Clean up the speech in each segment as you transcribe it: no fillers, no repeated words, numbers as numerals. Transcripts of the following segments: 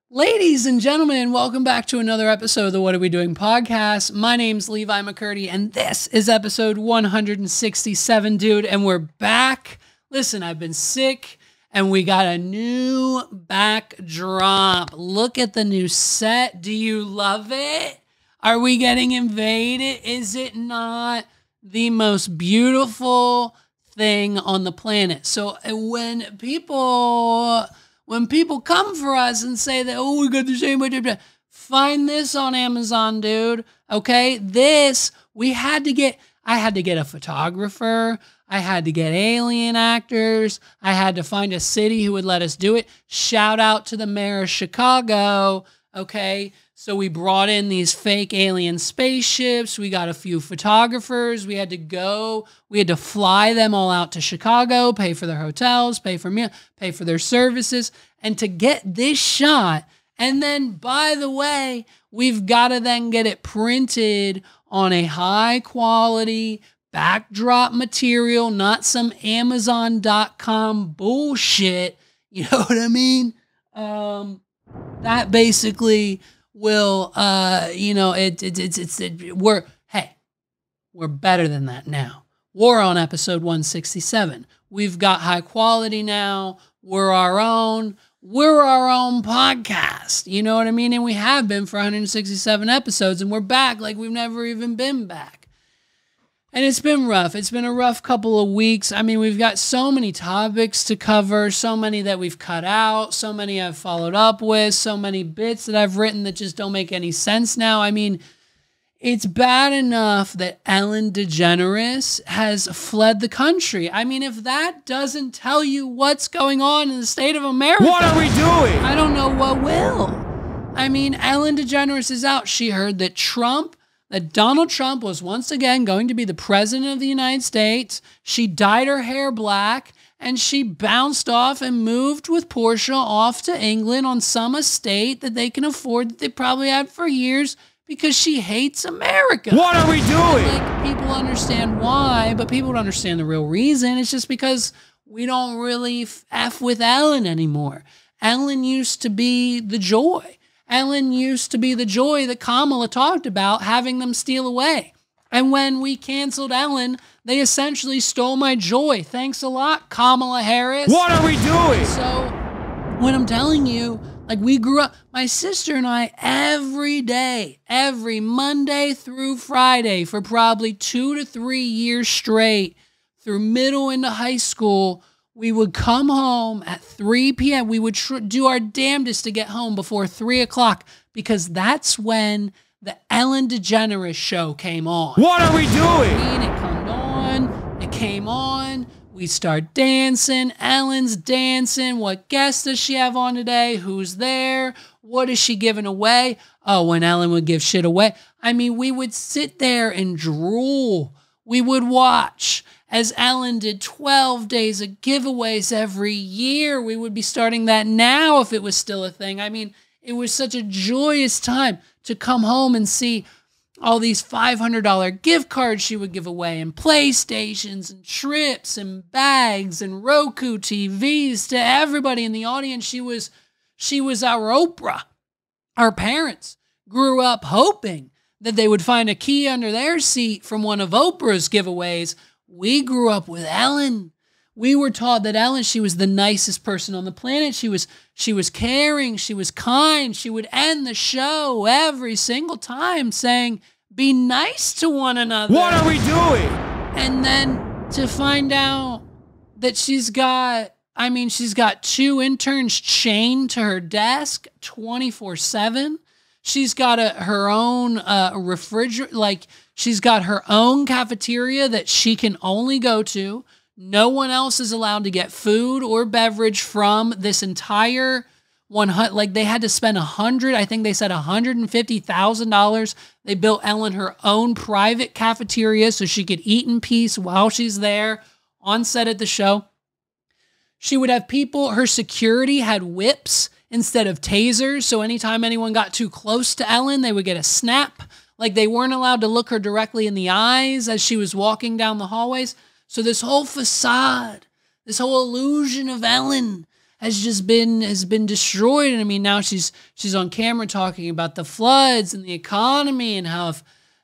Ladies and gentlemen, welcome back to another episode of the What Are We Doing podcast. My name's Levi McCurdy, and this is episode 167, dude, and we're back. Listen, I've been sick, and we got a new backdrop. Look at the new set. Do you love it? Are we getting invaded? Is it not the most beautiful thing on the planet? So when people come for us and say that, oh, we got the same, find this on Amazon, dude. Okay, I had to get a photographer. I had to get alien actors. I had to find a city who would let us do it. Shout out to the mayor of Chicago. Okay, so we brought in these fake alien spaceships. We got a few photographers. We had to fly them all out to Chicago, pay for their hotels, pay for their services, and to get this shot. And then, by the way, we've got to then get it printed on a high quality backdrop material, not some Amazon.com bullshit. You know what I mean? That basically will, we're better than that now. We're on episode 167. We've got high quality now. We're our own podcast. You know what I mean? And we have been for 167 episodes, and we're back like we've never even been back. And it's been rough. It's been a rough couple of weeks. I mean, we've got so many topics to cover, so many that we've cut out, so many I've followed up with, so many bits that I've written that just don't make any sense now. I mean, it's bad enough that Ellen DeGeneres has fled the country. I mean, if that doesn't tell you what's going on in the state of America, what are we doing? I don't know what will. I mean, Ellen DeGeneres is out. She heard that Donald Trump was once again going to be the president of the United States. She dyed her hair black, and she bounced off and moved with Portia off to England on some estate that they can afford that they probably had for years because she hates America. What are we doing? Like, people understand why, but people don't understand the real reason. It's just because we don't really F with Ellen anymore. Ellen used to be the joy. Ellen used to be the joy that Kamala talked about having them steal away. And when we canceled Ellen, they essentially stole my joy. Thanks a lot, Kamala Harris. What are we doing? So when I'm telling you, like, we grew up, my sister and I, every day, every Monday through Friday for probably 2 to 3 years straight, through middle into high school, we would come home at 3 p.m. We would do our damnedest to get home before 3 o'clock because that's when the Ellen DeGeneres show came on. What are we doing? It came on. We start dancing. Ellen's dancing. What guests does she have on today? Who's there? What is she giving away? Oh, when Ellen would give shit away. I mean, we would sit there and drool. We would watch as Ellen did 12 days of giveaways every year. We would be starting that now if it was still a thing. I mean, it was such a joyous time to come home and see all these $500 gift cards she would give away, and PlayStations and trips and bags and Roku TVs to everybody in the audience. She was our Oprah. Our parents grew up hoping that they would find a key under their seat from one of Oprah's giveaways. We grew up with Ellen. We were taught that Ellen, she was the nicest person on the planet. She was caring. She was kind. She would end the show every single time saying, be nice to one another. What are we doing? And then to find out that she's got 2 interns chained to her desk 24/7. She's got her own refrigerator, like she's got her own cafeteria that she can only go to. No one else is allowed to get food or beverage from this entire 100. Like, they had to spend $150,000. They built Ellen her own private cafeteria so she could eat in peace while she's there on set at the show. She would have people, her security had whips instead of tasers. So anytime anyone got too close to Ellen, they would get a snap. Like, they weren't allowed to look her directly in the eyes as she was walking down the hallways. So this whole facade, this whole illusion of Ellen has been destroyed. And I mean, now she's on camera talking about the floods and the economy and how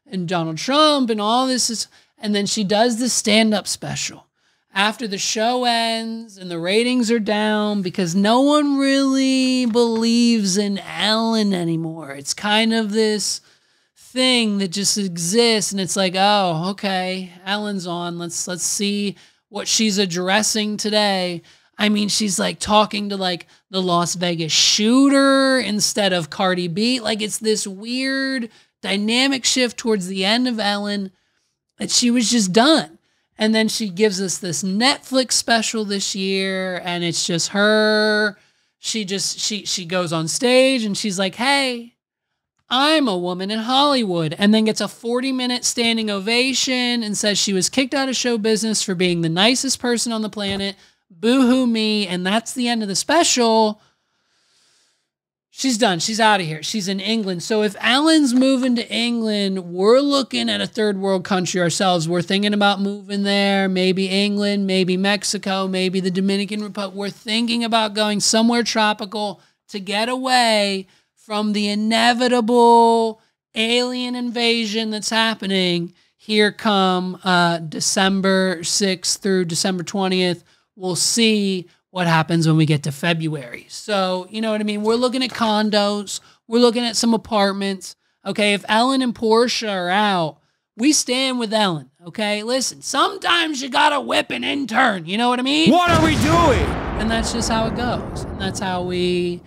and Donald Trump and all this is, and then she does the stand-up special after the show ends and the ratings are down because no one really believes in Ellen anymore. It's kind of this thing that just exists, and it's like, oh, okay, Ellen's on. Let's see what she's addressing today. I mean, she's like talking to like the Las Vegas shooter instead of Cardi B. Like, it's this weird dynamic shift towards the end of Ellen that she was just done. And then she gives us this Netflix special this year, and it's just her. She goes on stage and she's like, hey, I'm a woman in Hollywood, and then gets a 40-minute standing ovation and says she was kicked out of show business for being the nicest person on the planet. Boo-hoo me. And that's the end of the special. She's done. She's out of here. She's in England. So if Ellen's moving to England, we're looking at a third world country ourselves. We're thinking about moving there, maybe England, maybe Mexico, maybe the Dominican Republic. We're thinking about going somewhere tropical to get away from the inevitable alien invasion that's happening. Here come December 6th through December 20th. We'll see what happens when we get to February. So, you know what I mean? We're looking at condos. We're looking at some apartments. Okay, if Ellen and Portia are out, we stand with Ellen. Okay, listen, sometimes you gotta whip an intern. You know what I mean? What are we doing? And that's just how it goes. And that's how we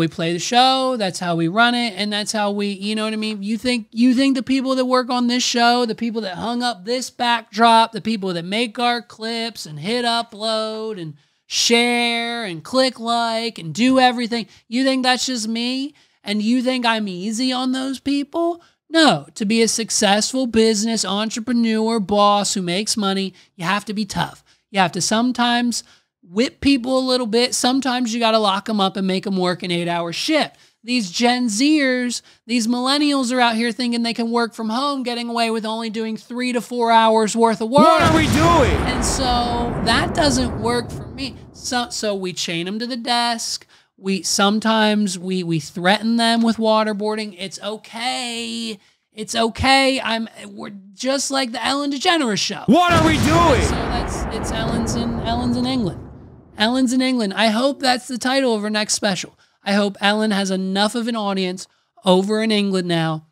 play the show. That's how we run it. And that's how we, you know what I mean? You think the people that work on this show, the people that hung up this backdrop, the people that make our clips and hit upload and share and click like and do everything, you think that's just me? And you think I'm easy on those people? No. To be a successful business entrepreneur, boss who makes money, you have to be tough. You have to sometimes whip people a little bit. Sometimes you got to lock them up and make them work an 8-hour shift. These Gen Zers, these millennials are out here thinking they can work from home, getting away with only doing 3 to 4 hours worth of work. What are we doing? And so that doesn't work for me. So we chain them to the desk. Sometimes we threaten them with waterboarding. It's okay. It's okay. We're just like the Ellen DeGeneres show. What are we doing? So it's Ellen's in England. Ellen's in England. I hope that's the title of her next special. I hope Ellen has enough of an audience over in England now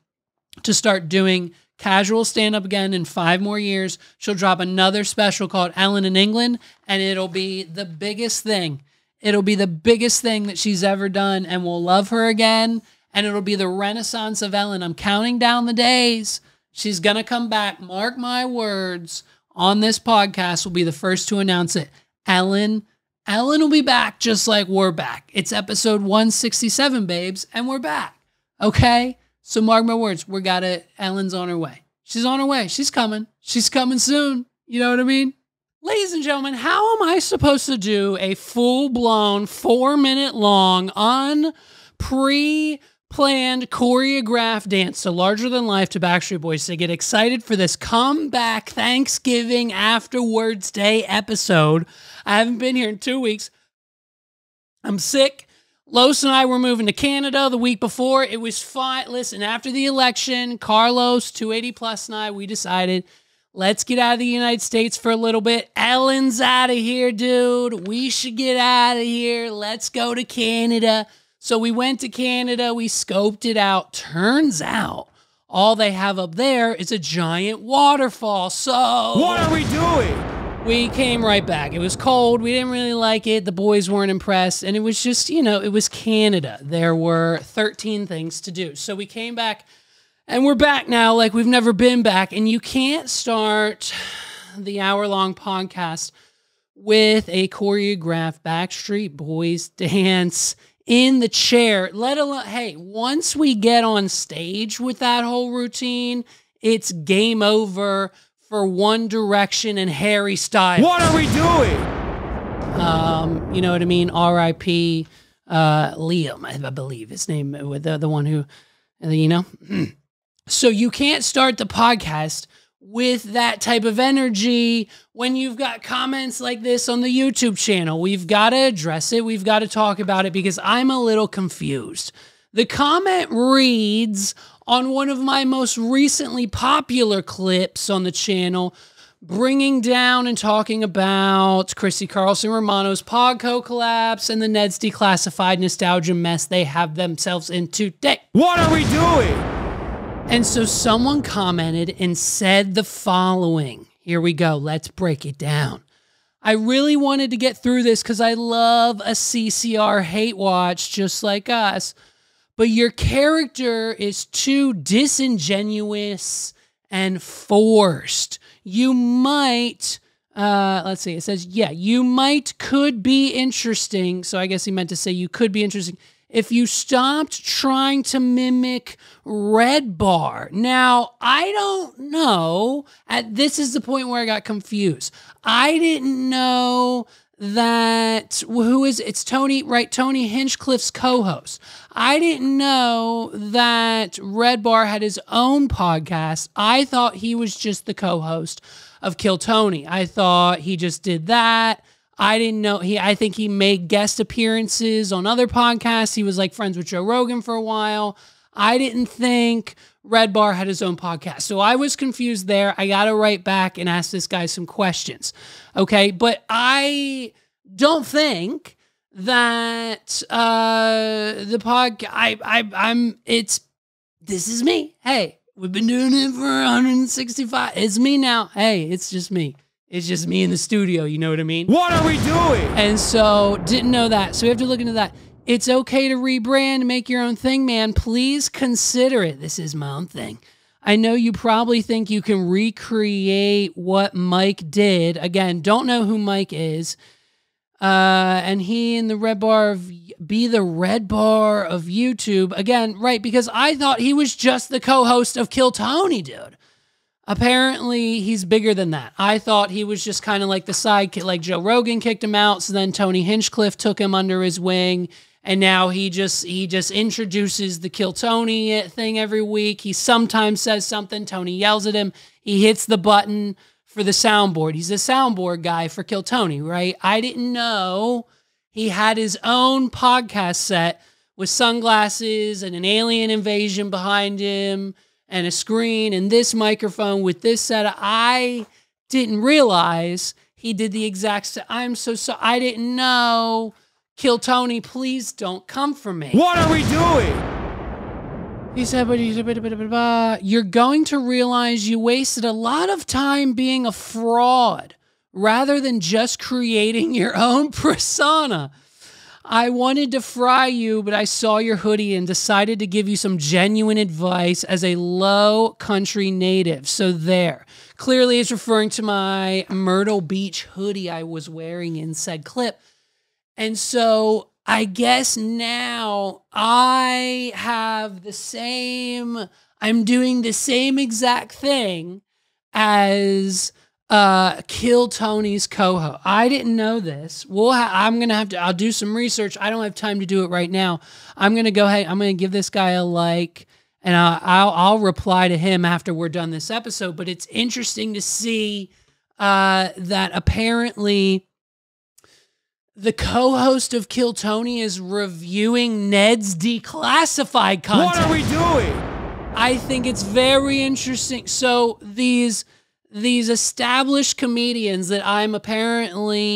to start doing casual stand-up again in 5 more years. She'll drop another special called Ellen in England, and it'll be the biggest thing. It'll be the biggest thing that she's ever done, and we'll love her again, and it'll be the renaissance of Ellen. I'm counting down the days. She's going to come back. Mark my words. On this podcast, we'll be the first to announce it. Ellen will be back just like we're back. It's episode 167, babes, and we're back. Okay? So mark my words. Ellen's on her way. She's on her way. She's coming. She's coming soon. You know what I mean? Ladies and gentlemen, how am I supposed to do a full-blown 4-minute long pre-planned choreographed dance to Larger Than Life to Backstreet Boys to get excited for this comeback Thanksgiving afterwards day episode? I haven't been here in 2 weeks. I'm sick. Los and I were moving to Canada the week before. It was fine. Listen, after the election, Carlos, 280 Plus, and I, we decided, let's get out of the United States for a little bit. Ellen's out of here, dude. We should get out of here. Let's go to Canada. So we went to Canada. We scoped it out. Turns out all they have up there is a giant waterfall. So what are we doing? We came right back. It was cold. We didn't really like it. The boys weren't impressed. And it was just, it was Canada. There were 13 things to do. So we came back, and we're back now like we've never been back. And you can't start the hour-long podcast with a choreographed Backstreet Boys dance in the chair, let alone, hey, once we get on stage with that whole routine, it's game over for One Direction and Harry Styles. What are we doing? You know what I mean? R.I.P. Liam, I believe his name, with the one who, So you can't start the podcast with that type of energy when you've got comments like this on the YouTube channel. We've got to address it. We've got to talk about it because I'm a little confused. The comment reads on one of my most recently popular clips on the channel, bringing down and talking about Chrissy Carlson Romano's Podco collapse and the Ned's declassified nostalgia mess they have themselves in today. What are we doing? And so someone commented and said the following. Here we go. Let's break it down. I really wanted to get through this because I love a CCR hate watch just like us. But your character is too disingenuous and forced. You might, let's see, it says, yeah, could be interesting. So I guess he meant to say you could be interesting if you stopped trying to mimic Red Bar. Now, I don't know. This is the point where I got confused. I didn't know that, it's Tony, right? Tony Hinchcliffe's co-host. I didn't know that Red Bar had his own podcast. I thought he was just the co-host of Kill Tony. I thought he just did that. I didn't know I think he made guest appearances on other podcasts. He was like friends with Joe Rogan for a while. I didn't think Red Bar had his own podcast. So I was confused there. I got to write back and ask this guy some questions. Okay. But I don't think that this is me. Hey, we've been doing it for 165. It's me now. Hey, it's just me. It's just me in the studio, you know what I mean? What are we doing? And so, didn't know that. So we have to look into that. It's okay to rebrand, make your own thing, man. Please consider it. This is my own thing. I know you probably think you can recreate what Mike did. Again, don't know who Mike is. And he in the Red Bar be the Red Bar of YouTube. Again, right, because I thought he was just the co-host of Kill Tony, dude. Apparently, he's bigger than that. I thought he was just kind of like the sidekick, like Joe Rogan kicked him out, so then Tony Hinchcliffe took him under his wing, and now he just introduces the Kill Tony thing every week. He sometimes says something, Tony yells at him, he hits the button for the soundboard. He's a soundboard guy for Kill Tony, right? I didn't know he had his own podcast set with sunglasses and an alien invasion behind him, and a screen and this microphone with this setup. I didn't realize he did the exact I'm so sorry. I didn't know. Kill Tony, please don't come for me. What are we doing? He said, you're going to realize you wasted a lot of time being a fraud rather than just creating your own persona. I wanted to fry you, but I saw your hoodie and decided to give you some genuine advice as a low country native. So there. Clearly it's referring to my Myrtle Beach hoodie I was wearing in said clip. And so I guess now I have I'm doing the same exact thing as Kill Tony's co-host. I didn't know this. I'll do some research. I don't have time to do it right now. I'm going to go ahead. I'm going to give this guy a like, and I'll reply to him after we're done this episode. But it's interesting to see that apparently the co-host of Kill Tony is reviewing Ned's declassified content. What are we doing? I think it's very interesting. So these established comedians that I'm apparently,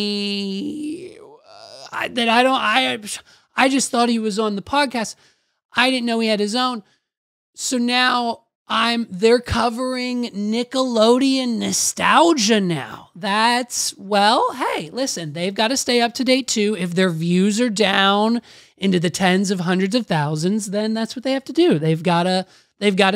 I just thought he was on the podcast. I didn't know he had his own. So now they're covering Nickelodeon nostalgia now. Hey, listen, they've got to stay up to date too. If their views are down into the tens of hundreds of thousands, then that's what they have to do. They've got to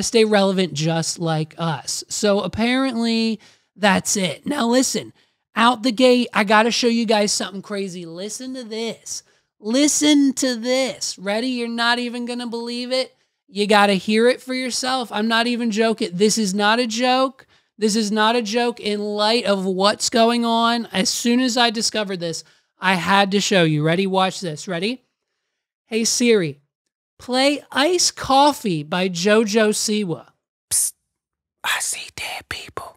stay relevant just like us. So apparently that's it. Now listen, out the gate, I got to show you guys something crazy. Listen to this. Listen to this. Ready? You're not even going to believe it. You got to hear it for yourself. I'm not even joking. This is not a joke. This is not a joke in light of what's going on. As soon as I discovered this, I had to show you. Ready? Watch this. Ready? Hey, Siri. Play Iced Coffee by JoJo Siwa. Psst. I see dead people.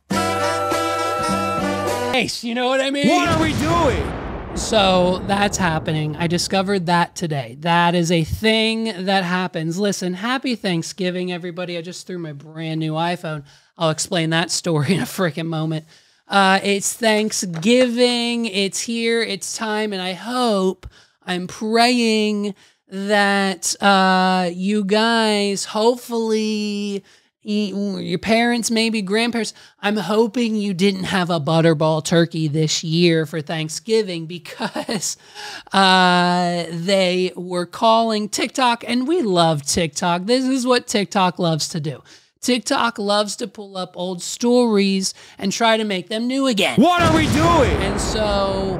Nice, you know what I mean? What are we doing? So that's happening. I discovered that today. That is a thing that happens. Listen, happy Thanksgiving, everybody. I just threw my brand new iPhone. I'll explain that story in a freaking moment. It's Thanksgiving. It's here. It's time. And I'm praying that you guys, hopefully, your parents, maybe grandparents, I'm hoping you didn't have a butterball turkey this year for Thanksgiving because they were calling TikTok, and we love TikTok. This is what TikTok loves to do. TikTok loves to pull up old stories and try to make them new again. What are we doing? And so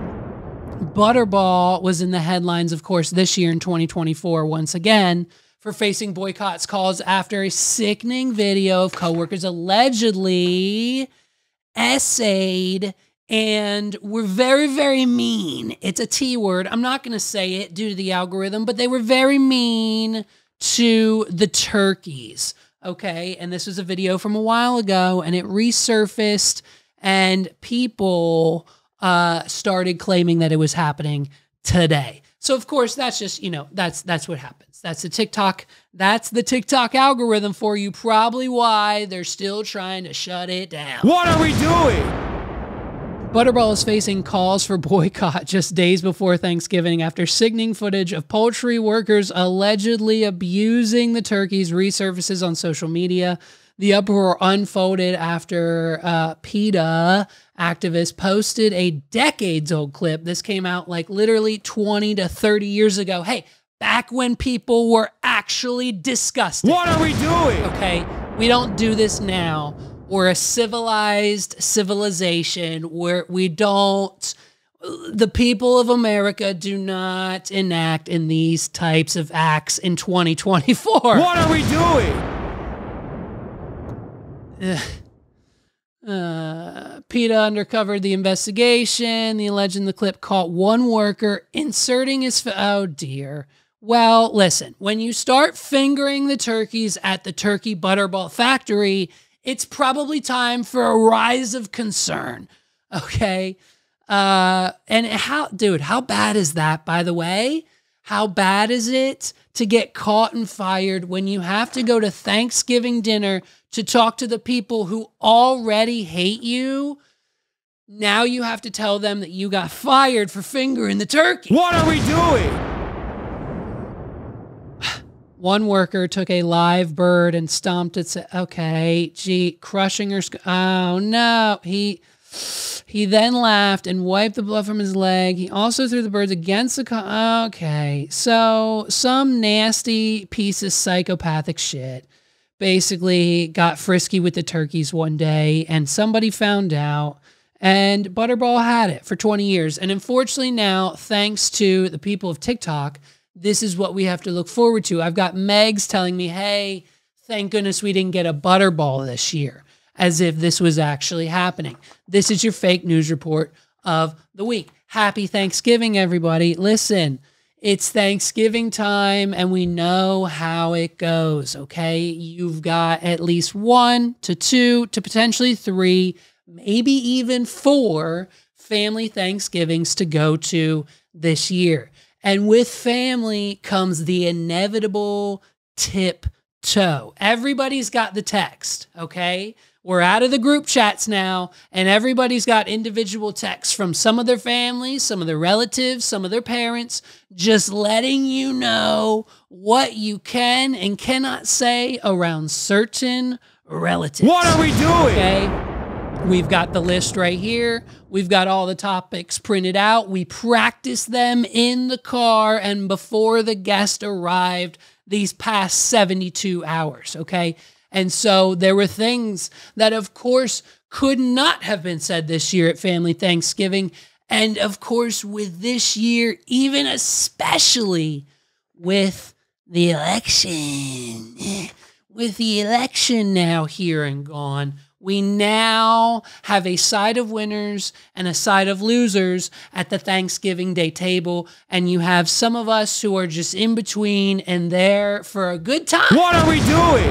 Butterball was in the headlines, of course, this year in 2024 once again, for facing boycotts calls after a sickening video of coworkers allegedly essayed and were very, very mean. It's a T word. I'm not going to say it due to the algorithm, but they were very mean to the turkeys. Okay. And this was a video from a while ago, and it resurfaced, and people started claiming that it was happening today. So of course, that's just, that's what happens. That's the TikTok algorithm for you. Probably why they're still trying to shut it down. What are we doing? Butterball is facing calls for boycott just days before Thanksgiving after sickening footage of poultry workers allegedly abusing the turkeys resurfaces on social media. The uproar unfolded after PETA activists posted a decades-old clip. This came out like literally 20 to 30 years ago. Hey, back when people were actually disgusting. What are we doing? Okay, we don't do this now. We're a civilized civilization where the people of America do not enact in these types of acts in 2024. What are we doing? PETA undercovered the investigation. The alleged in the clip caught one worker inserting his... Oh, dear. Well, listen, when you start fingering the turkeys at the turkey butterball factory, it's probably time for a rise of concern, okay? And how bad is that, by the way? How bad is it to get caught and fired when you have to go to Thanksgiving dinner to talk to the people who already hate you? Now you have to tell them that you got fired for fingering the turkey. What are we doing? One worker took a live bird and stomped its... Okay, crushing her... Oh, no. He then laughed and wiped the blood from his leg. He also threw the birds against the... Okay, so some nasty piece of psychopathic shit basically got frisky with the turkeys one day, and somebody found out, and Butterball had it for 20 years. And unfortunately now, thanks to the people of TikTok, this is what we have to look forward to. I've got Megs telling me, hey, thank goodness we didn't get a Butterball this year, as if this was actually happening. This is your fake news report of the week. Happy Thanksgiving, everybody. Listen, it's Thanksgiving time, and we know how it goes, okay? You've got at least 1 to 2 to potentially 3, maybe even 4 family Thanksgivings to go to this year. And with family comes the inevitable tiptoe. Everybody's got the text, okay? We're out of the group chats now, and everybody's got individual texts from some of their families, some of their relatives, some of their parents, just letting you know what you can and cannot say around certain relatives. What are we doing? Okay? We've got the list right here. We've got all the topics printed out. We practiced them in the car and before the guest arrived these past 72 hours, okay? And so there were things that, of course, could not have been said this year at Family Thanksgiving. And, of course, with this year, even especially with the election. With the election now here and gone, we now have a side of winners and a side of losers at the Thanksgiving Day table. And you have some of us who are just in between and there for a good time. What are we doing?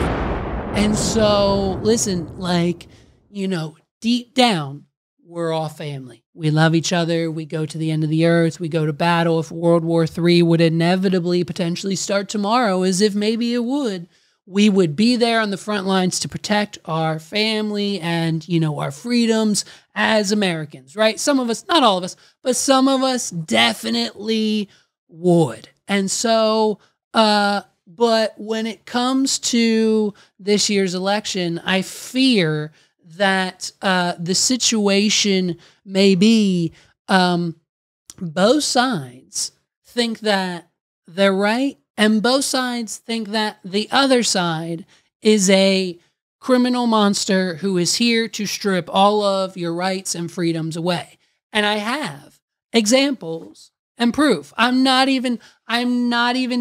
And so, listen, like, you know, deep down, we're all family. We love each other. We go to the end of the earth. We go to battle. If World War III would inevitably potentially start tomorrow, as if maybe it would, we would be there on the front lines to protect our family and, you know, our freedoms as Americans, right? Some of us, not all of us, but some of us definitely would. And so, but when it comes to this year's election, I fear that the situation may be both sides think that they're right, and both sides think that the other side is a criminal monster who is here to strip all of your rights and freedoms away. And I have examples and proof. I'm not even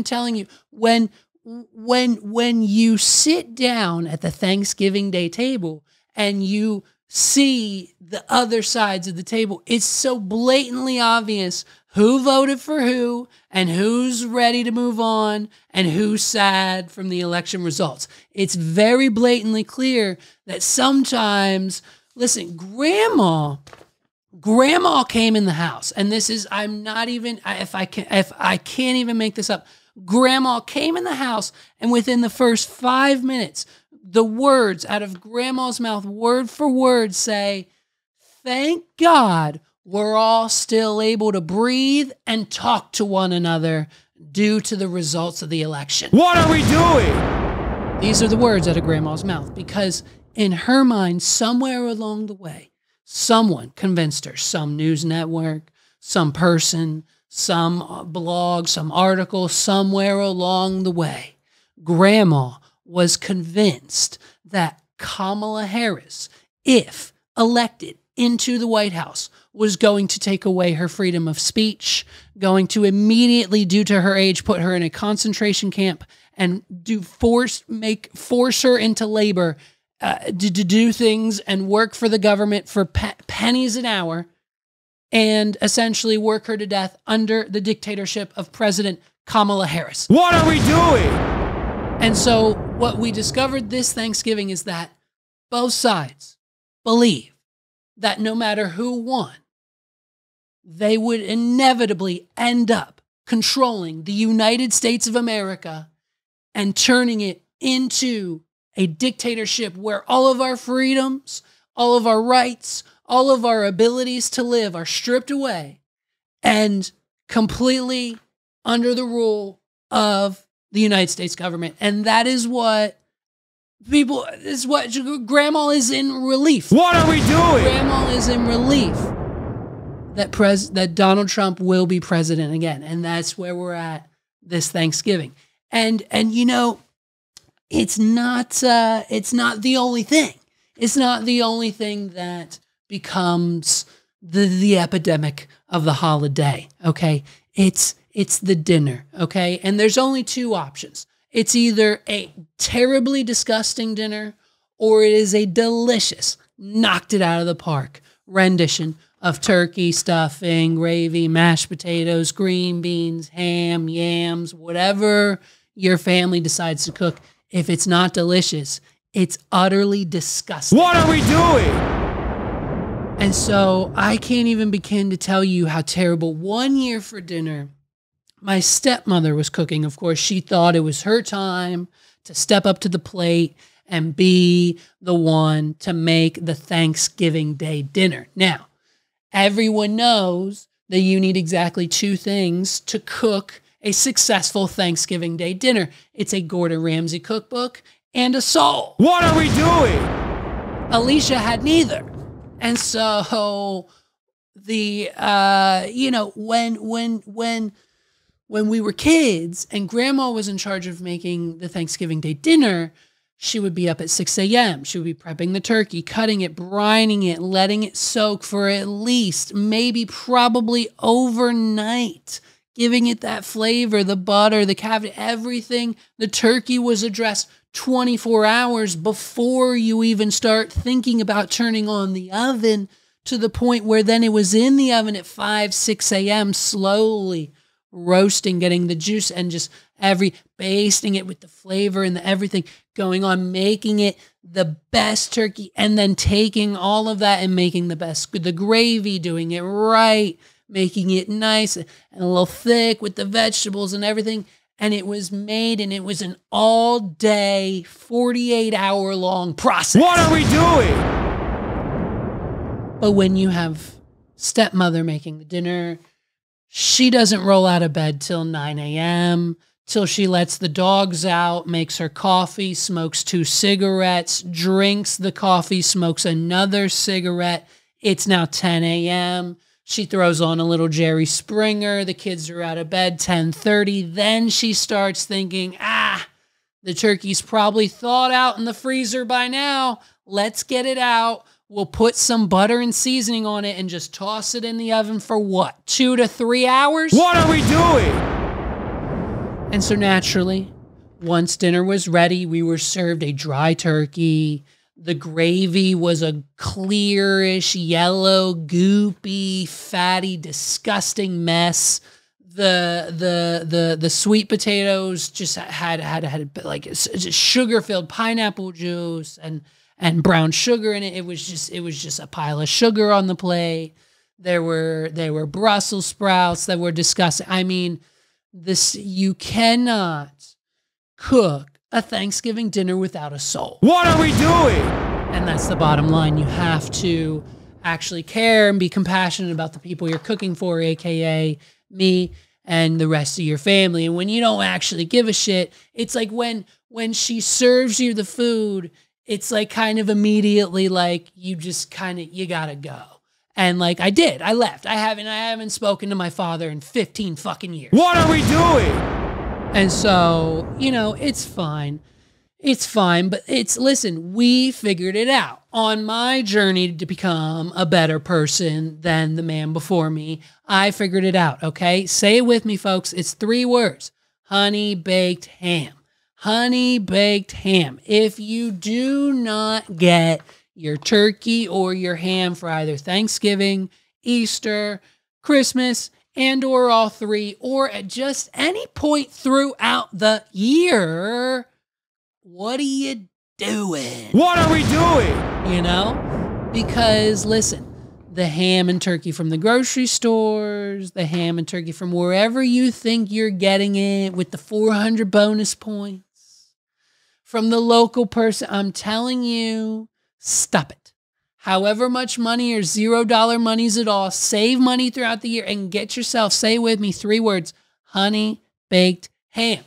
telling you when you sit down at the Thanksgiving Day table and you see the other sides of the table, it's so blatantly obvious who voted for who and who's ready to move on and who's sad from the election results. It's very blatantly clear that sometimes, listen, grandma came in the house, and this is, if I can't even make this up. Grandma came in the house, and within the first 5 minutes, the words out of grandma's mouth, word for word, say, "Thank God we're all still able to breathe and talk to one another due to the results of the election." What are we doing? These are the words out of grandma's mouth, because in her mind, somewhere along the way, someone convinced her, some news network, some person, some blog, some article, somewhere along the way, grandma was convinced that Kamala Harris, if elected into the White House, was going to take away her freedom of speech, going to immediately, due to her age, put her in a concentration camp and force her into labor to do things and work for the government for pennies an hour, and essentially work her to death under the dictatorship of President Kamala Harris. What are we doing? And so what we discovered this Thanksgiving is that both sides believe that no matter who won, they would inevitably end up controlling the United States of America and turning it into a dictatorship where all of our freedoms, all of our rights, all of our abilities to live are stripped away and completely under the rule of the United States government. And that is what grandma is in relief. What are we doing? Grandma is in relief that Donald Trump will be president again. And that's where we're at this Thanksgiving. And you know, it's not the only thing. It's not the only thing that becomes the epidemic of the holiday, okay? It's the dinner, okay? And there's only two options. It's either a terribly disgusting dinner or it is a delicious, knocked it out of the park rendition of turkey, stuffing, gravy, mashed potatoes, green beans, ham, yams, whatever your family decides to cook. If it's not delicious, it's utterly disgusting. What are we doing? And so I can't even begin to tell you how terrible. One year for dinner, my stepmother was cooking. Of course, she thought it was her time to step up to the plate and be the one to make the Thanksgiving Day dinner. Now, everyone knows that you need exactly two things to cook a successful Thanksgiving Day dinner. It's a Gordon Ramsay cookbook and a soul. What are we doing? Alicia had neither. And so the, when we were kids and grandma was in charge of making the Thanksgiving Day dinner, she would be up at 6 a.m. She would be prepping the turkey, cutting it, brining it, letting it soak for at least, maybe probably overnight, giving it that flavor, the butter, the cabbage, everything. The turkey was addressed 24 hours before you even start thinking about turning on the oven, to the point where then it was in the oven at 5, 6 a.m. slowly roasting, getting the juice and just basting it with the flavor and the everything going on, making it the best turkey, and then taking all of that and making the gravy, doing it right, making it nice and a little thick with the vegetables and everything. And it was made, and it was an all-day, 48-hour-long process. What are we doing? But when you have stepmother making the dinner, she doesn't roll out of bed till 9 a.m., till she lets the dogs out, makes her coffee, smokes 2 cigarettes, drinks the coffee, smokes another cigarette. It's now 10 a.m., she throws on a little Jerry Springer. The kids are out of bed, 10:30. Then she starts thinking, the turkey's probably thawed out in the freezer by now. Let's get it out. We'll put some butter and seasoning on it and just toss it in the oven for what, 2 to 3 hours? What are we doing? And so naturally, once dinner was ready, we were served a dry turkey. The gravy was a clearish, yellow, goopy, fatty, disgusting mess. The sweet potatoes just had like sugar-filled pineapple juice and brown sugar in it. It was just a pile of sugar on the plate. There were Brussels sprouts that were disgusting. I mean, you cannot cook a Thanksgiving dinner without a soul. What are we doing? And that's the bottom line. You have to actually care and be compassionate about the people you're cooking for, aka me and the rest of your family. And when you don't actually give a shit, it's like when she serves you the food, it's like kind of immediately like you gotta go. And like I left. I haven't spoken to my father in 15 fucking years. What are we doing? And so, it's fine. It's fine, but listen, we figured it out. On my journey to become a better person than the man before me, I figured it out, okay? Say it with me, folks. It's 3 words. Honey baked ham. Honey baked ham. If you do not get your turkey or your ham for either Thanksgiving, Easter, Christmas, and or all 3, or at just any point throughout the year, what are you doing? What are we doing? Because listen, the ham and turkey from the grocery stores, the ham and turkey from wherever you think you're getting it with the 400 bonus points from the local person, I'm telling you, stop it. However much money or $0 monies at all, save money throughout the year and get yourself, say with me, 3 words, honey baked ham.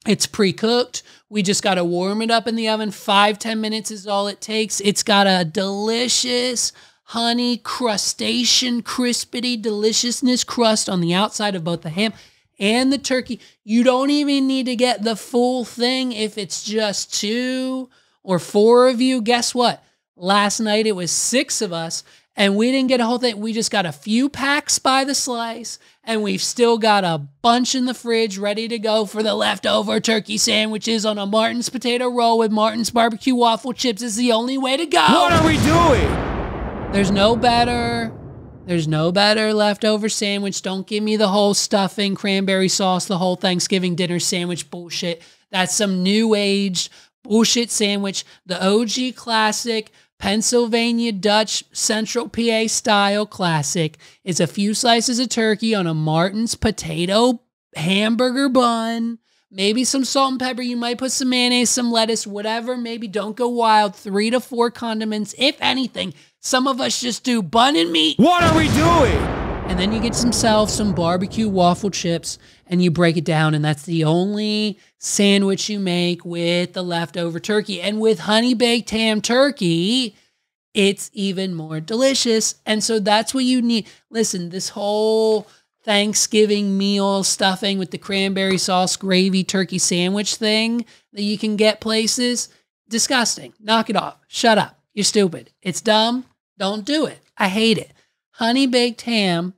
It's pre-cooked. We just got to warm it up in the oven. 5-10 minutes is all it takes. It's got a delicious honey crustacean, crispity deliciousness crust on the outside of both the ham and the turkey. You don't even need to get the full thing if it's just 2 or 4 of you. Guess what? Last night, it was 6 of us, and we didn't get a whole thing. We just got a few packs by the slice, and we've still got a bunch in the fridge ready to go for the leftover turkey sandwiches on a Martin's potato roll with Martin's barbecue waffle chips is the only way to go. What are we doing? There's no better leftover sandwich. Don't give me the whole stuffing, cranberry sauce, the whole Thanksgiving dinner sandwich bullshit. That's some new age bullshit sandwich. The OG classic Pennsylvania Dutch Central PA style classic is a few slices of turkey on a Martin's potato hamburger bun, maybe some salt and pepper. You might put some mayonnaise, some lettuce, whatever. Maybe don't go wild. 3 to 4 condiments, if anything. Some of us just do bun and meat. What are we doing? And then you get some barbecue waffle chips and you break it down, and that's the only sandwich you make with the leftover turkey. And with honey baked ham turkey, it's even more delicious. And so that's what you need. Listen, this whole Thanksgiving meal stuffing with the cranberry sauce, gravy, turkey sandwich thing that you can get places, disgusting. Knock it off. Shut up. You're stupid. It's dumb. Don't do it. I hate it. Honey baked ham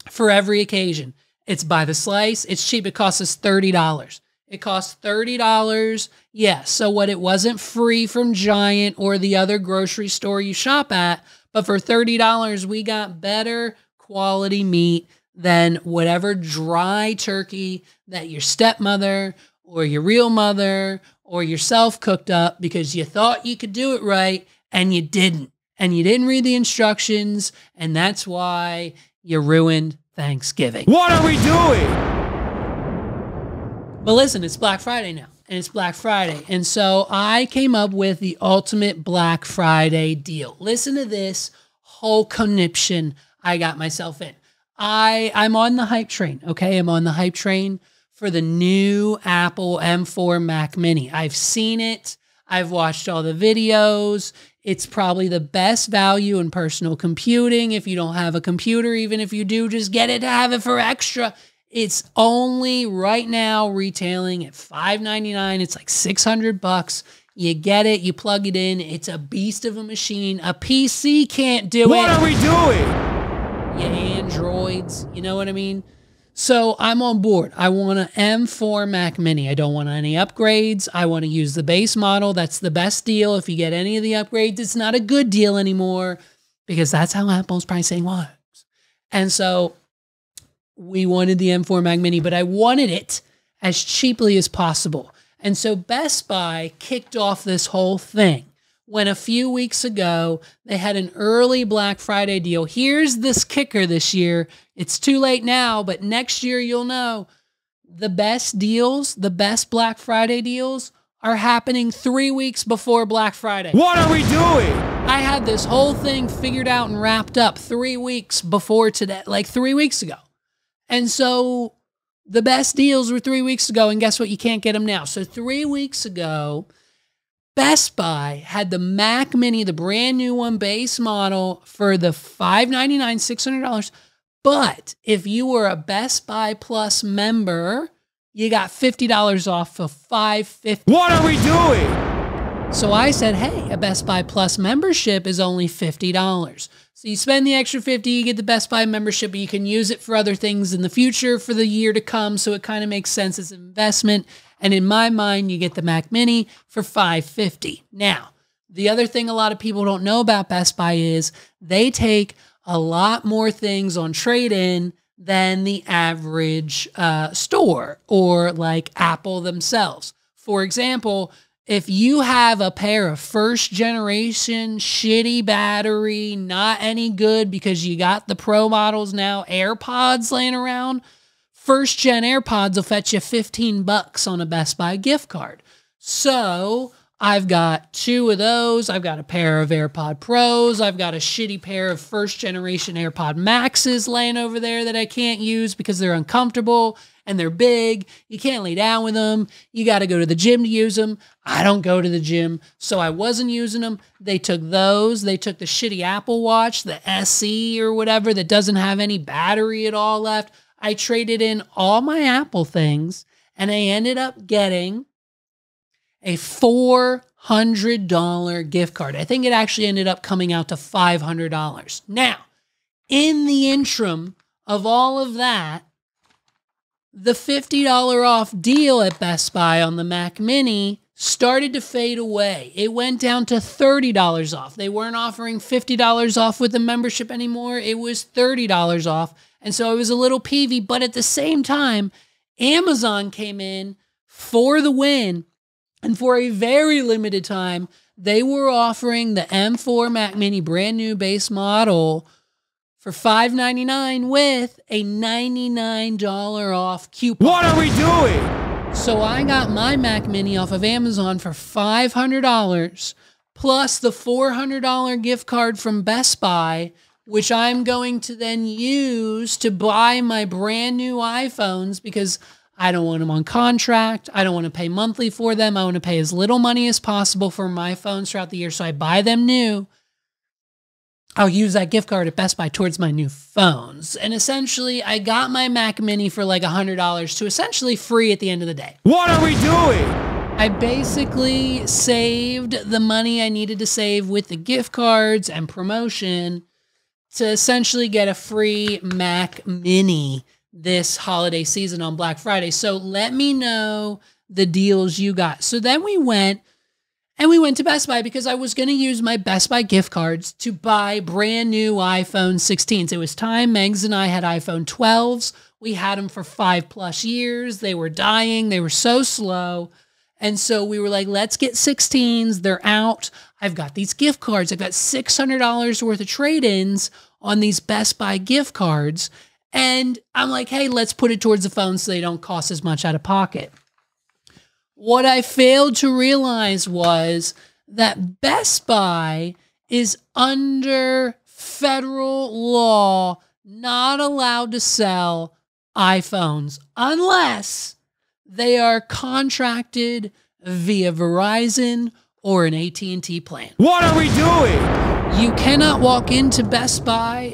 for every occasion. It's by the slice. It's cheap. It costs us $30. It costs $30. Yeah, so what? It wasn't free from Giant or the other grocery store you shop at, but for $30, we got better quality meat than whatever dry turkey that your stepmother or your real mother or yourself cooked up because you thought you could do it right and you didn't. And you didn't read the instructions, and that's why you ruined Thanksgiving. What are we doing? But listen, it's Black Friday now, and it's Black Friday. And so I came up with the ultimate Black Friday deal. Listen to this whole conniption I got myself in. I'm on the hype train, okay? I'm on the hype train for the new Apple M4 Mac Mini. I've seen it. I've watched all the videos. It's probably the best value in personal computing. If you don't have a computer, even if you do, just get it to have it for extra. It's only right now retailing at $599. It's like $600. You get it, you plug it in. It's a beast of a machine. A PC can't do it. What are we doing? You androids, you know what I mean? So I'm on board. I want an M4 Mac Mini. I don't want any upgrades. I want to use the base model. That's the best deal. If you get any of the upgrades, it's not a good deal anymore because that's how Apple's pricing works. And so we wanted the M4 Mac Mini, but I wanted it as cheaply as possible. And so Best Buy kicked off this whole thing when a few weeks ago, they had an early Black Friday deal. Here's this kicker this year. It's too late now, but next year you'll know the best deals, the best Black Friday deals are happening 3 weeks before Black Friday. What are we doing? I had this whole thing figured out and wrapped up 3 weeks before today, like 3 weeks ago. And so the best deals were 3 weeks ago, and guess what? You can't get them now. So 3 weeks ago, Best Buy had the Mac Mini, the brand new one, base model for the $599, $600. But if you were a Best Buy Plus member, you got $50 off for $550. What are we doing? So I said, hey, a Best Buy Plus membership is only $50. So you spend the extra $50, you get the Best Buy membership, but you can use it for other things in the future for the year to come. So it kind of makes sense as an investment. And in my mind, you get the Mac Mini for $550. Now, the other thing a lot of people don't know about Best Buy is they take a lot more things on trade-in than the average store or like Apple themselves. For example, if you have a pair of first generation, shitty battery, not any good because you got the Pro models now, AirPods laying around, first gen AirPods will fetch you $15 on a Best Buy gift card. So I've got 2 of those. I've got a pair of AirPod Pros. I've got a shitty pair of first generation AirPod Maxes laying over there that I can't use because they're uncomfortable and they're big. You can't lay down with them. You got to go to the gym to use them. I don't go to the gym, so I wasn't using them. They took those. They took the shitty Apple Watch, the SE or whatever that doesn't have any battery at all left. I traded in all my Apple things, and I ended up getting a $400 gift card. I think it actually ended up coming out to $500. Now, in the interim of all of that, the $50 off deal at Best Buy on the Mac Mini started to fade away. It went down to $30 off. They weren't offering $50 off with the membership anymore. It was $30 off. And so I was a little peevy, but at the same time, Amazon came in for the win. And for a very limited time, they were offering the M4 Mac Mini brand new base model for $599 with a $99 off coupon. What are we doing? So I got my Mac Mini off of Amazon for $500 plus the $400 gift card from Best Buy, which I'm going to then use to buy my brand new iPhones because I don't want them on contract. I don't want to pay monthly for them. I want to pay as little money as possible for my phones throughout the year. So I buy them new. I'll use that gift card at Best Buy towards my new phones. And essentially, I got my Mac Mini for like $100 to essentially free at the end of the day. What are we doing? I basically saved the money I needed to save with the gift cards and promotion to essentially get a free Mac Mini this holiday season on Black Friday. So let me know the deals you got. So then we went And we went to Best Buy because I was going to use my Best Buy gift cards to buy brand new iPhone 16s. It was time. Megs and I had iPhone 12s. We had them for 5+ years. They were dying. They were so slow. And so we were like, let's get 16s. They're out. I've got these gift cards. I've got $600 worth of trade-ins on these Best Buy gift cards. And I'm like, hey, let's put it towards the phone so they don't cost as much out of pocket. What I failed to realize was that Best Buy is under federal law not allowed to sell iPhones unless they are contracted via Verizon or an AT&T plan. What are we doing? You cannot walk into Best Buy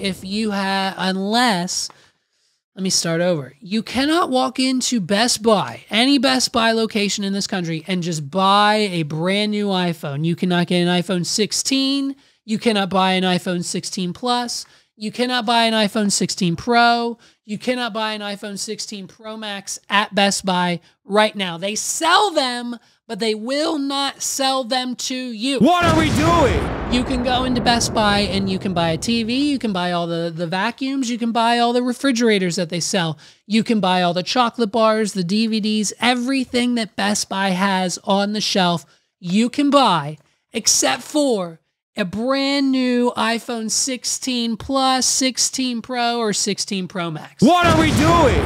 let me start over. You cannot walk into Best Buy, any Best Buy location in this country, and just buy a brand new iPhone. You cannot get an iPhone 16. You cannot buy an iPhone 16 Plus. You cannot buy an iPhone 16 Pro. You cannot buy an iPhone 16 Pro Max at Best Buy right now. They sell them, but they will not sell them to you. What are we doing? You can go into Best Buy and you can buy a TV. You can buy all the vacuums. You can buy all the refrigerators that they sell. You can buy all the chocolate bars, the DVDs, everything that Best Buy has on the shelf. You can buy, except for a brand new iPhone 16 Plus, 16 Pro, or 16 Pro Max. What are we doing?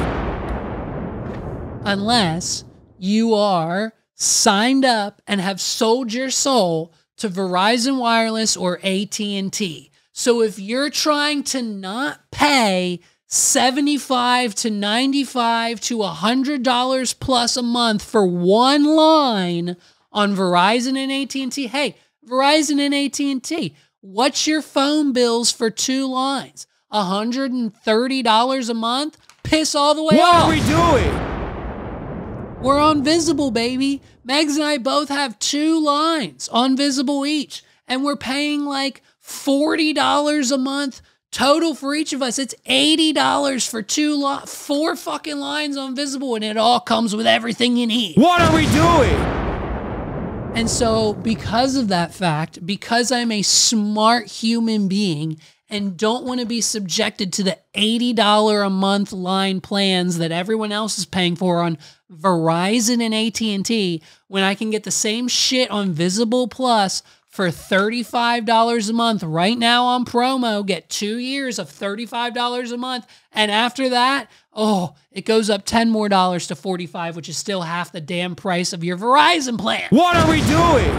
Unless you are signed up and have sold your soul to Verizon Wireless or AT&T. So if you're trying to not pay $75 to $95 to $100 plus a month for one line on Verizon and AT&T, hey, Verizon and AT&T, what's your phone bills for 2 lines? $130 a month? Piss all the way off. What are we doing? We're on Visible, baby. Megs and I both have 2 lines on Visible each, and we're paying like $40 a month total for each of us. It's $80 for 4 fucking lines on Visible, and it all comes with everything you need. What are we doing? And so because of that fact, because I'm a smart human being and don't want to be subjected to the $80 a month line plans that everyone else is paying for on Verizon and AT&T, when I can get the same shit on Visible Plus for $35 a month right now on promo, get 2 years of $35 a month. And after that, it goes up $10 more to $45, which is still half the damn price of your Verizon plan. What are we doing?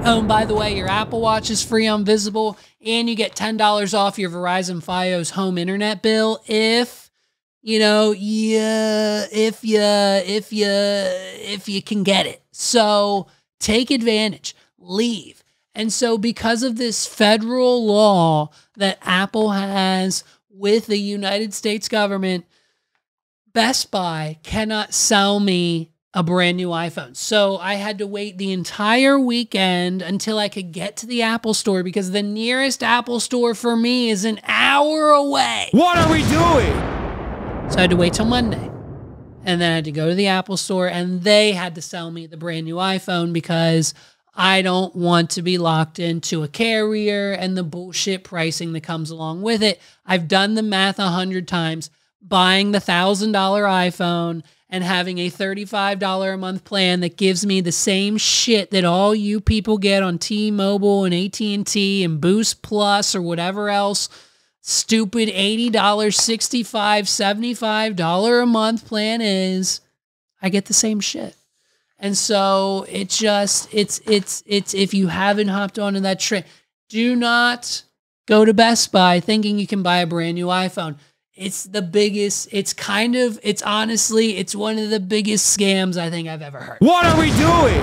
Oh, and by the way, your Apple Watch is free on Visible, and you get $10 off your Verizon Fios home internet bill if you can get it. So take advantage, leave. And so because of this federal law that Apple has with the United States government, Best Buy cannot sell me a brand new iPhone. So I had to wait the entire weekend until I could get to the Apple store because the nearest Apple store for me is an hour away. What are we doing? So I had to wait till Monday. And then I had to go to the Apple store and they had to sell me the brand new iPhone because I don't want to be locked into a carrier and the bullshit pricing that comes along with it. I've done the math 100 times. Buying the $1,000 iPhone and having a $35 a month plan that gives me the same shit that all you people get on T-Mobile and AT&T and Boost Plus or whatever else stupid $80, $65, $75 a month plan is, I get the same shit. And so it's if you haven't hopped onto that train, do not go to Best Buy thinking you can buy a brand new iPhone. It's the biggest, it's honestly one of the biggest scams I think I've ever heard. What are we doing?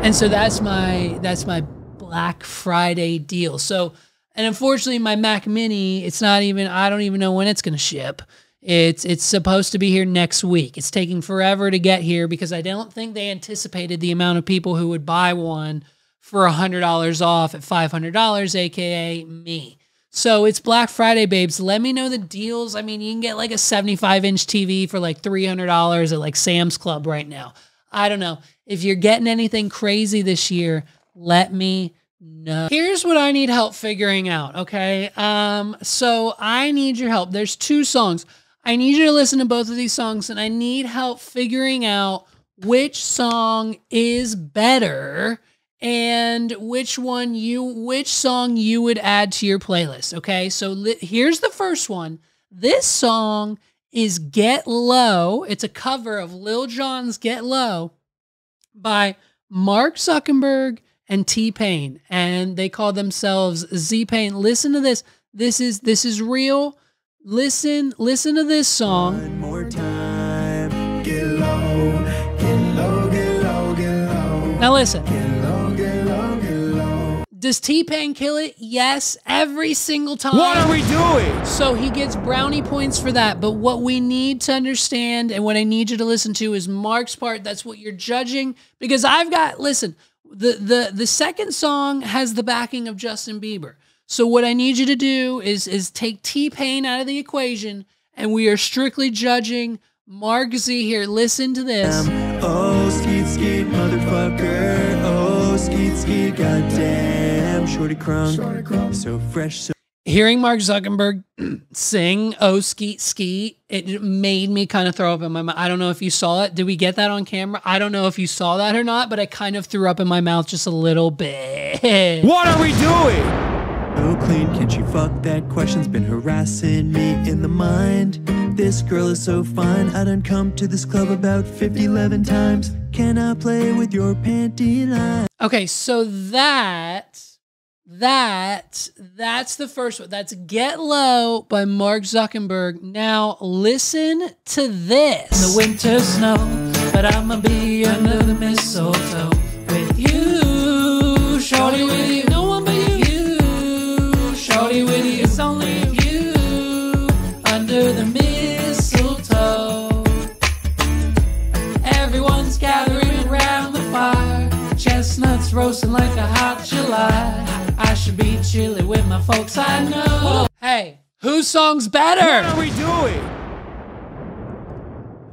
And so that's my Black Friday deal. So, and unfortunately my Mac Mini, I don't even know when it's going to ship. It's supposed to be here next week. It's taking forever to get here because I don't think they anticipated the amount of people who would buy one for $100 off at $500, aka me. So it's Black Friday, babes. Let me know the deals. I mean, you can get like a 75-inch TV for like $300 at like Sam's Club right now. I don't know. If you're getting anything crazy this year, let me know. Here's what I need help figuring out, okay? So I need your help. There's 2 songs. I need you to listen to both of these songs, and I need help figuring out which song is better and which song you would add to your playlist, okay? So here's the first one. This song is Get Low. It's a cover of Lil Jon's Get Low by Mark Zuckerberg and T-Pain, and they call themselves Z-Pain. Listen to this. This is real. Listen to this song. One more time. Get low, get low, get low, get low. Now listen. Get low, get low, get low. Does T-Pain kill it? Yes, every single time. What are we doing? So he gets brownie points for that. But what we need to understand and what I need you to listen to is Mark's part. That's what you're judging. Because listen, the second song has the backing of Justin Bieber. So what I need you to do is take T-Pain out of the equation, and we are strictly judging Mark Z here. Listen to this. Oh, skeet, skeet, motherfucker. Oh, skeet, skeet, goddamn. Shorty crunk, so fresh, so... Hearing Mark Zuckerberg sing "Oh Skeet Skeet," it made me kind of throw up in my mouth. I don't know if you saw it. Did we get that on camera? I don't know if you saw that or not, but I kind of threw up in my mouth just a little bit. What are we doing? So clean, can't you fuck? That question's been harassing me in the mind. This girl is so fine. I done come to this club about 11 times. Can I play with your panty line? Okay, so that's the first one. That's Get Low by Mark Zuckerberg. Now listen to this. In the winter snow, but I'ma be under the mistletoe with you, shorty, with you. No one but you, shorty, with you. It's only you under the mistletoe. Everyone's gathering around the fire, chestnuts roasting like a hot July. I should be chilling with my folks, I know. Hey, whose song's better? What are we doing?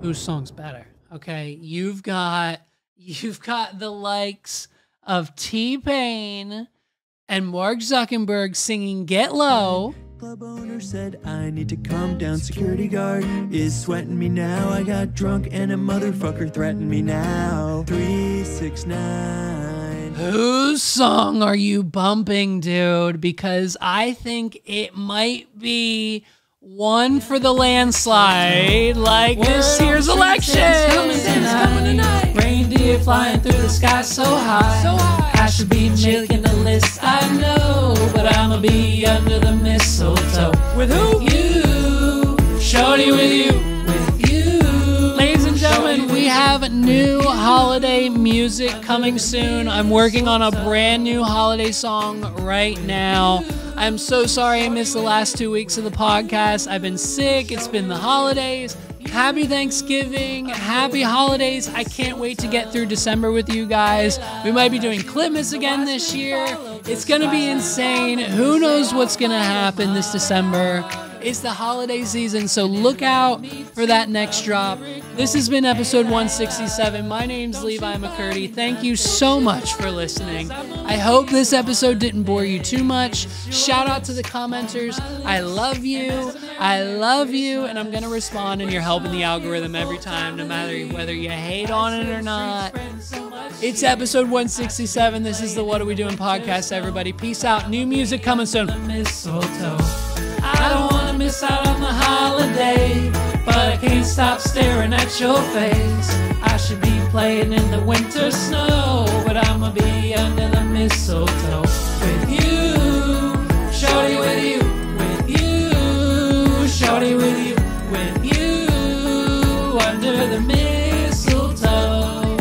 Whose song's better? Okay, you've got the likes of T-Pain and Mark Zuckerberg singing Get Low. Club owner said I need to calm down. Security guard is sweating me now. I got drunk and a motherfucker threatened me now. 369. Whose song are you bumping, dude? Because I think it might be one for the landslide, like this year's election. Coming tonight. Reindeer flying through the sky so high. I should be making a list, I know, but I'ma be under the mistletoe. With who? You, shorty, with you, with you. Ladies and gentlemen, we have new holiday music coming soon. I'm working on a brand new holiday song right now. I'm so sorry I missed the last 2 weeks of the podcast. I've been sick. It's been the holidays. Happy Thanksgiving. Happy holidays. I can't wait to get through December with you guys. We might be doing Clipmas again this year. It's going to be insane. Who knows what's going to happen this December? It's the holiday season, so look out for that next drop. This has been episode 167. My name's Levi McCurdy. Thank you so much for listening. I hope this episode didn't bore you too much. Shout out to the commenters. I love you. I love you. And I'm going to respond, and you're helping the algorithm every time, no matter whether you hate on it or not. It's episode 167. This is the What Are We Doing podcast, everybody. Peace out. New music coming soon. Mistletoe. I don't wanna miss out on the holiday, but I can't stop staring at your face. I should be playing in the winter snow, but I'ma be under the mistletoe with you, shorty, with you, with you, shorty, with you, with you, under the mistletoe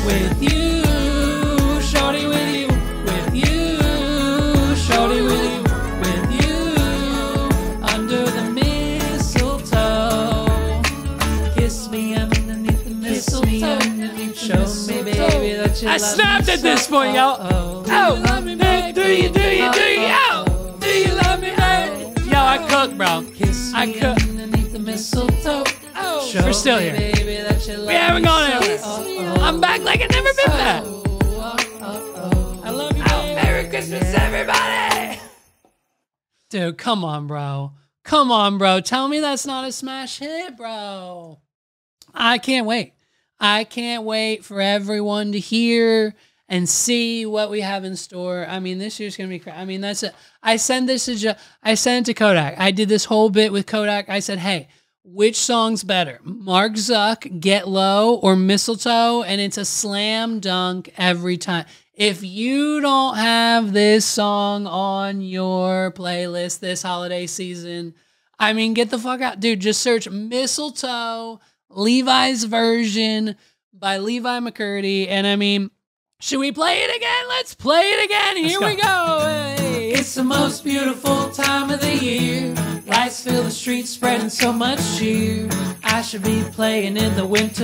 with you, shorty, with you, with you, shorty, with you. I snapped at this point, yo. Oh, do you love me, baby? Yo, I cook, bro. Kiss me I cook. underneath the mistletoe. We're still here. We haven't gone anywhere. I'm back like I've never been back. I love you, baby. Merry Christmas, everybody! Dude, come on, bro. Come on, bro. Tell me that's not a smash hit, bro. I can't wait. I can't wait for everyone to hear and see what we have in store. I mean, this year's going to be crazy. I mean, that's it. I sent it to Kodak. I did this whole bit with Kodak. I said, hey, which song's better? Mark Zuck, Get Low, or Mistletoe? And it's a slam dunk every time. If you don't have this song on your playlist this holiday season, I mean, get the fuck out. Dude, just search Mistletoe, Levi's version by Levi McCurdy. And I mean, should we play it again? Let's play it again. Here we go. Hey. It's the most beautiful time of the year. Lights fill the streets, spreading so much cheer. I should be playing in the winter.